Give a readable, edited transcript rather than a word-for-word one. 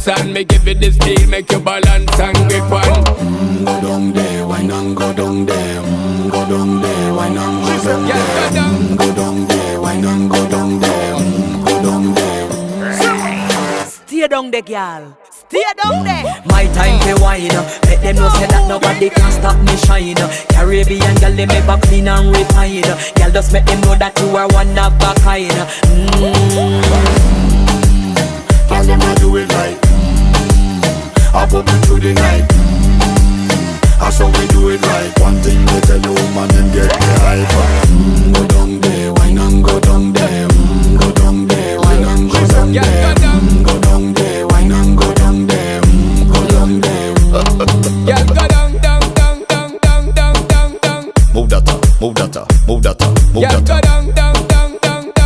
dance and me give it this feel, make you balance and grip on. Go down there, why not go down there? Go down there, why not go down there? Go down there, why not go down there? Go down there. Stay down there, girl. Stay down there. My time to wine. Let them know say that nobody can stop me shine. Caribbean girl, they make back clean and refine. Girl, just make them know that you are one of a kind.